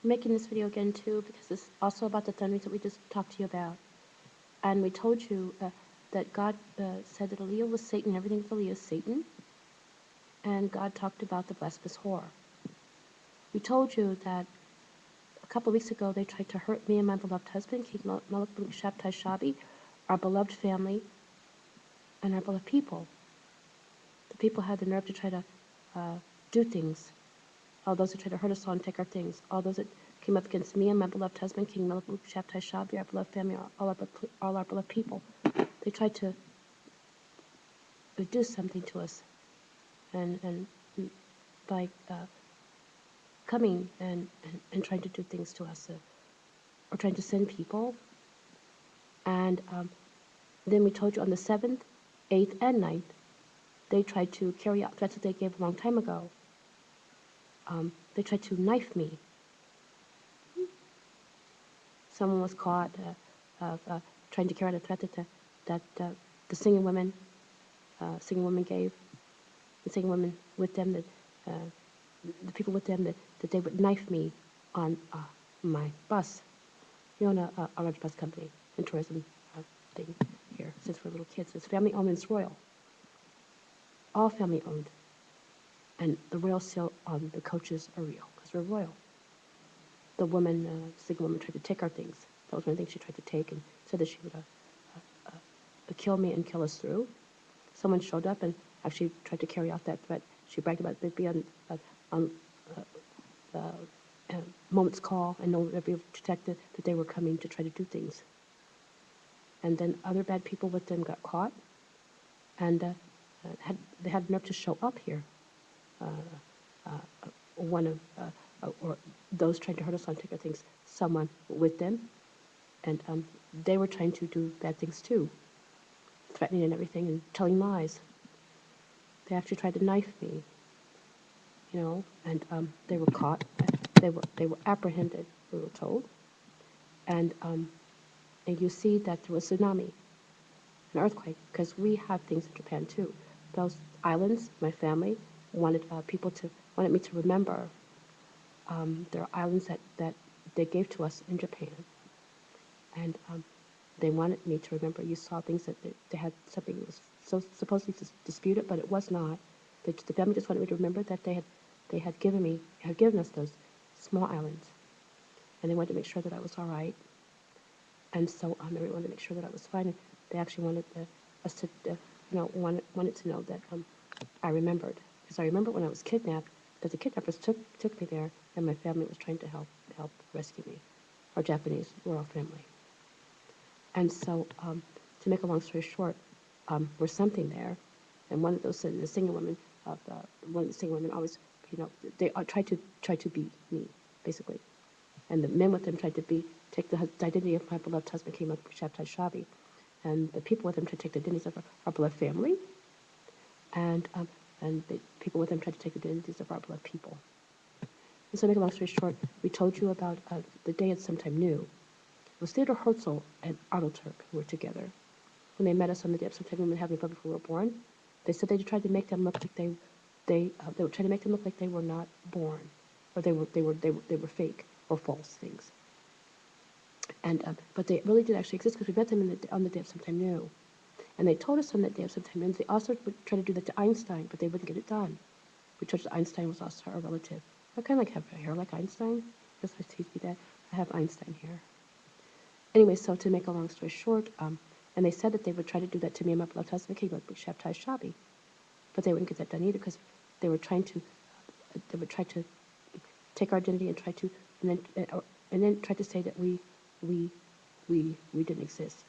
I'm making this video again too because it's also about the thunderings that we just talked to you about. And we told you that God said that Aliyah was Satan, everything with Aliyah is Satan. And God talked about the blasphemous whore. We told you that a couple of weeks ago they tried to hurt me and my beloved husband, King Malkah, our beloved family, and our beloved people. The people had the nerve to try to do things. All those who tried to hurt us all and take our things. All those that came up against me and my beloved husband, King Malkah, our beloved family, all our beloved people. They tried to do something to us, and by coming and trying to do things to us, or trying to send people. And then we told you on the 7th, 8th, and 9th, they tried to carry out threats that they gave a long time ago. They tried to knife me. Someone was caught trying to carry out a threat that the singing women gave. The singing women with them, that the people with them, that they would knife me on my bus. We own a large bus company and tourism thing here since we're little kids. It's family owned and it's royal. All family owned. And the royal seal on the coaches are real because we're royal. The woman, singing woman, tried to take our things. That was one of the things she tried to take, and said that she would kill me and kill us through. Someone showed up and actually tried to carry out that threat. She bragged about it being on moment's call and know every detective that they were coming to try to do things. And then other bad people with them got caught, and they had enough to show up here. One of or those trying to hurt us on take our things, someone with them, and they were trying to do bad things too, threatening and everything and telling lies. They actually tried to knife me, you know, and they were caught. They were apprehended, we were told. And you see that there was a tsunami, an earthquake, because we have things in Japan too. Those islands, my family wanted wanted me to remember. There are islands that they gave to us in Japan, and they wanted me to remember. You saw things that they had something that was so supposedly disputed, but it was not. The family just wanted me to remember that they had given us those small islands, and they wanted to make sure that I was all right. And so they wanted to make sure that I was fine. And they actually wanted us to, wanted to know that I remembered, because I remember when I was kidnapped that the kidnappers took me there, and my family was trying to help rescue me, our Japanese royal family. And so, to make a long story short, we're something there, and one of those the singing women one of the singing women always, they tried to beat me basically, and the men with them tried to take the identity of my beloved husband, King Malkah, and the people with them tried to take the identities of our beloved family, and the people with them tried to take the identities of our beloved people. And so, to make a long story short, we told you about the day it's sometime new. It was Theodore Herzl and Otto Turk who were together. When they met us on the day of sometime when we had before we were born, they said they tried to make them look like they were trying to make them look like they were not born, or they were fake or false things. And but they really did actually exist, because we met them on the day of sometime new. And they told us on that day of sometime new, they also would try to do that to Einstein, but they wouldn't get it done. We told us that Einstein was also our relative. I kind of have hair like Einstein. Just like teach me that I have Einstein hair. Anyway, so to make a long story short, and they said that they would try to do that to me and my beloved husband, King Malkah, but they wouldn't get that done either, because they would try to take our identity and try to, and then try to say that we didn't exist.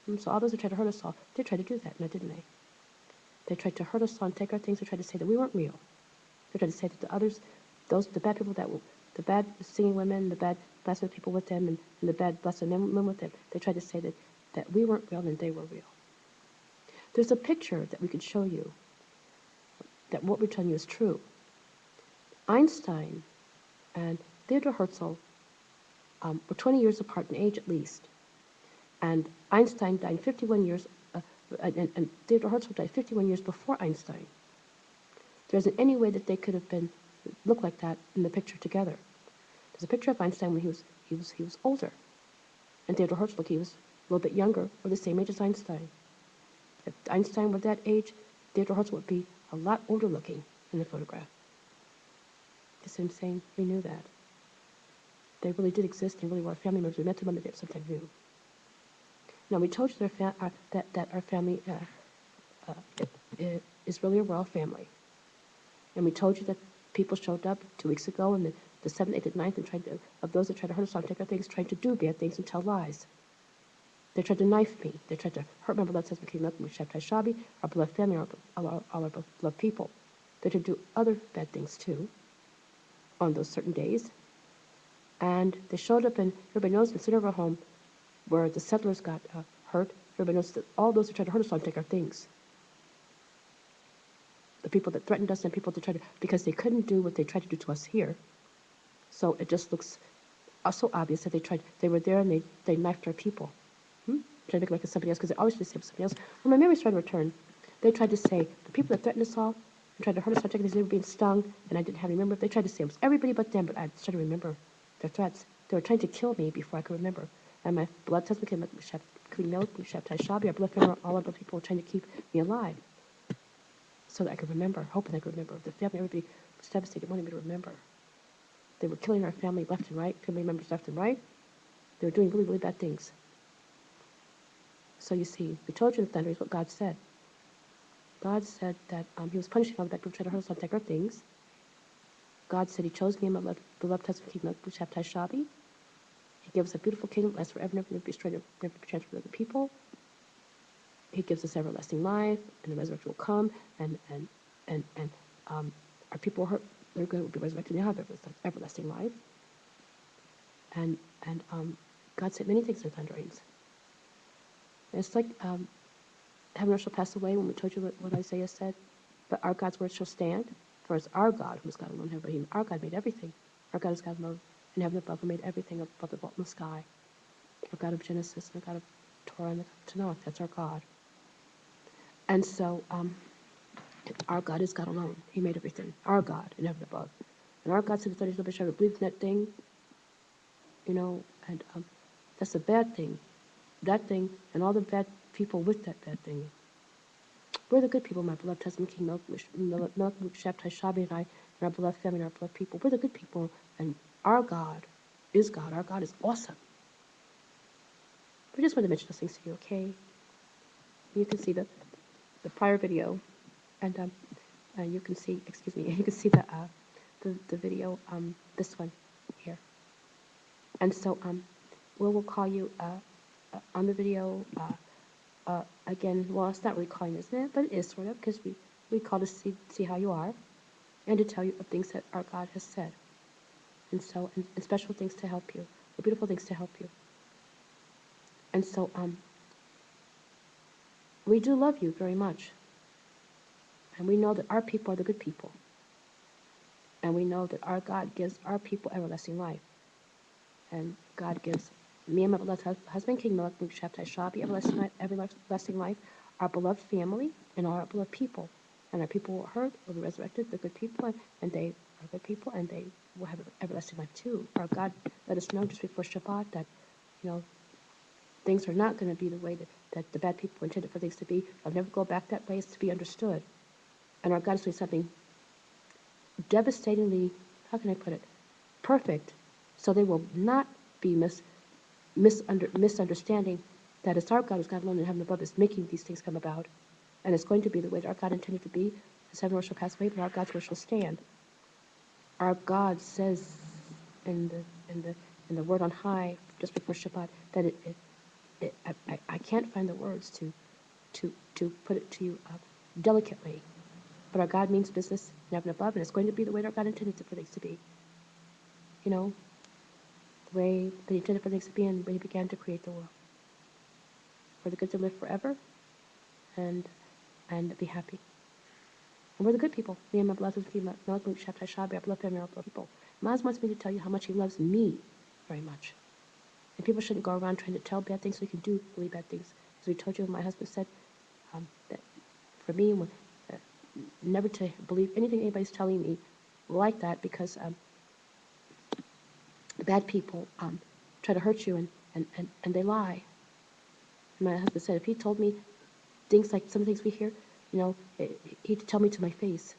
And so all those who tried to hurt us all, they tried to do that, now didn't they? They tried to hurt us all and take our things. They tried to say that we weren't real. They tried to say that the others, the bad people the bad singing women, the bad blessed people with them, and the bad blessed men with them, they tried to say that we weren't real and they were real. There's a picture that we could show you that what we're telling you is true. Einstein and Theodore Herzl were 20 years apart in age at least. And Einstein died 51 years, and Theodore Herzl died 51 years before Einstein. There isn't any way that they could have looked like that in the picture together. There's a picture of Einstein when he was older, and Theodore Herzl, look, he was a little bit younger, or the same age as Einstein. If Einstein were that age, Theodore Herzl would be a lot older looking in the photograph. You see what I'm saying? We knew that. They really did exist and really were family members. We met them on the day of something new. Now, we told you that our family is really a royal family. And we told you that people showed up 2 weeks ago, and the 7th, 8th, and 9th, and of those that tried to hurt us on, take our things, trying to do bad things and tell lies. They tried to knife me. They tried to hurt my beloved husband, King Malkah, Shabtai Shabi, our beloved family, all our beloved people. They tried to do other bad things too on those certain days. And they showed up, and everybody knows in the center of our home where the settlers got hurt, everybody knows that all those who tried to hurt us on take our things. The people that threatened us and people that tried to, because they couldn't do what they tried to do to us here. So it just looks so obvious that they were there and they knifed our people. Trying to make it like it's somebody else, because they always just say somebody else. When my memories tried to return, they tried to say the people that threatened us all and tried to hurt us on, they were being stung, and I didn't have any remember. They tried to say it was everybody but them, but I started to remember their threats. They were trying to kill me before I could remember. And my beloved husband came up, King Melech, Shabtai Shabi, our beloved family, all of the people were trying to keep me alive so that I could remember, hoping I could remember. The family, everybody was devastated, wanting me to remember. They were killing our family left and right, family members left and right. They were doing really, really bad things. So you see, we told you in the thunderings what God said. God said that he was punishing all the bad people trying to hurt us on take our things. God said he chose me and my beloved husband, King Malkah, Shabtai Shabi. He gives us a beautiful kingdom, lasts forever, never be destroyed, never be transferred to other people. He gives us everlasting life, and the resurrection will come, and our people were hurt, they're going to be resurrected, and they'll have everlasting life. And God said many things in the thunderings. And it's like heaven shall pass away when we told you what Isaiah said, but our God's word shall stand. For it's our God, who is God alone, heaven. Our God made everything. Our God is God alone, in heaven above, who made everything above the vault in the sky. Our God of Genesis, and the God of Torah, and the Tanakh, that's our God. And so, our God is God alone. He made everything. Our God, in heaven above. And our God said, "There's nobody should ever believe in that thing," and that's a bad thing. That thing, and all the bad people with that bad thing. We're the good people, my beloved husband, King Melech, Shabtai Shabi, and I, and our beloved family, and our beloved people. We're the good people, and our God is God. Our God is awesome. We just want to mention those things to you, okay? You can see the prior video, and you can see, excuse me, you can see the video, this one here. And so we'll call you on the video again. Well, it's not really calling, isn't it? But it is sort of, because we call to see how you are, and to tell you of things that our God has said. And so, and special things to help you, the beautiful things to help you. And so, we do love you very much. And we know that our people are the good people. And we know that our God gives our people everlasting life. And God gives me and my beloved husband, King Melech, Shabtai Shabi, everlasting life, our beloved family, and all our beloved people. And our people will hurt, will be resurrected, they're good people, and they are good people, and they will have everlasting life too. Our God let us know just before Shabbat that, things are not going to be the way that the bad people intended for things to be. They'll never go back that way. It's to be understood. And our God is doing something devastatingly, how can I put it, perfect, so they will not be misunderstanding that it's our God who's God alone in heaven above is making these things come about. And it's going to be the way that our God intended to be. As heaven shall pass away, but our God's word shall stand. Our God says in the word on high, just before Shabbat, that I can't find the words to put it to you delicately. But our God means business in heaven above, and it's going to be the way that our God intended for things to be. The way that he intended for things to be and when he began to create the world. For the good to live forever and be happy. And we're the good people. Me and my beloved Melech, Shabtai Shabi, our beloved family, our beloved people. Maz wants me to tell you how much he loves me very much. And people shouldn't go around trying to tell bad things so you can do really bad things. As we told you, my husband said that for me, never to believe anything anybody's telling me like that, because bad people try to hurt you and they lie. And my husband said if he told me things like some things we hear, he'd tell me to my face.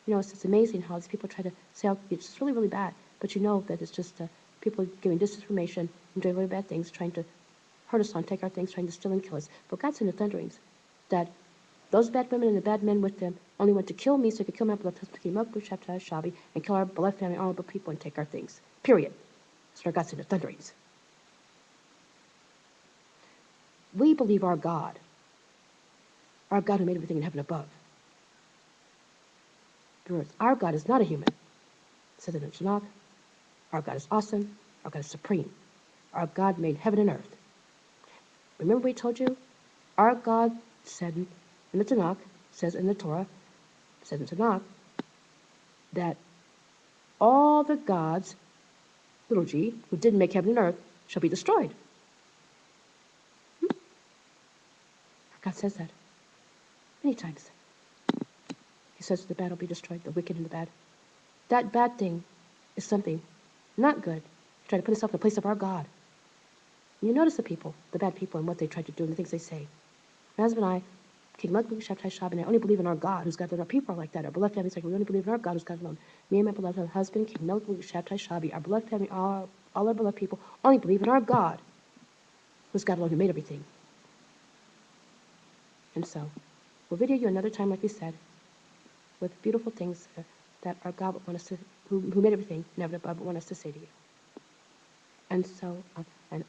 It's just amazing how these people try to say it's just really, really bad. But you know that it's just people giving disinformation and doing really bad things, trying to hurt us on, take our things, trying to steal and kill us. But God said in the thunderings that those bad women and the bad men with them only went to kill me so they could kill my beloved husband, Shabi, and kill our beloved family, honorable people, and take our things. Period. That's what God said in the thunderings. We believe our God who made everything in heaven above. Our God is not a human. It says it in Tanakh. Our God is awesome. Our God is supreme. Our God made heaven and earth. Remember we told you? Our God said in the Tanakh, says in the Torah, says in Tanakh, that all the gods, little g, who didn't make heaven and earth, shall be destroyed. God says that many times. He says the bad will be destroyed, the wicked and the bad. That bad thing is something not good. He tried to put himself in the place of our God. And you notice the people, the bad people, and what they tried to do and the things they say. My husband and I, King Malkah, and I only believe in our God who's God alone. Our people are like that. Our beloved family is like, we only believe in our God who's God alone. Me and my beloved husband, King Malkah, our beloved family, all our beloved people, only believe in our God who's God alone, who made everything. And so, we'll video you another time, like we said, with beautiful things that our God would want us to, who made everything, never above, would want us to say to you. And so, and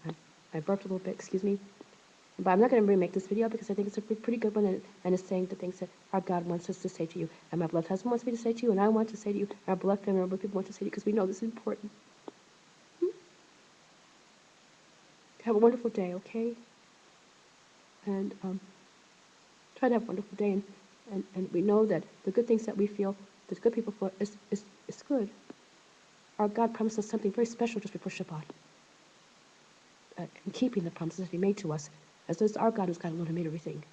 I burped a little bit, excuse me. But I'm not going to remake this video because I think it's a pretty good one and it's saying the things that our God wants us to say to you. And my beloved husband wants me to say to you, and I want to say to you, and our beloved family, our beloved people want to say to you because we know this is important. Have a wonderful day, okay? And try to have a wonderful day. And we know that the good things that we feel, that good people feel, is good. Our God promised us something very special just before Shabbat. In keeping the promises that He made to us, as there's our God who's God alone who made everything.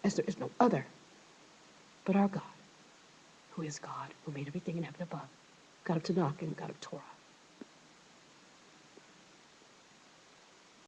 As there is no other but our God, who is God, who made everything in heaven above. God of Tanakh and God of Torah.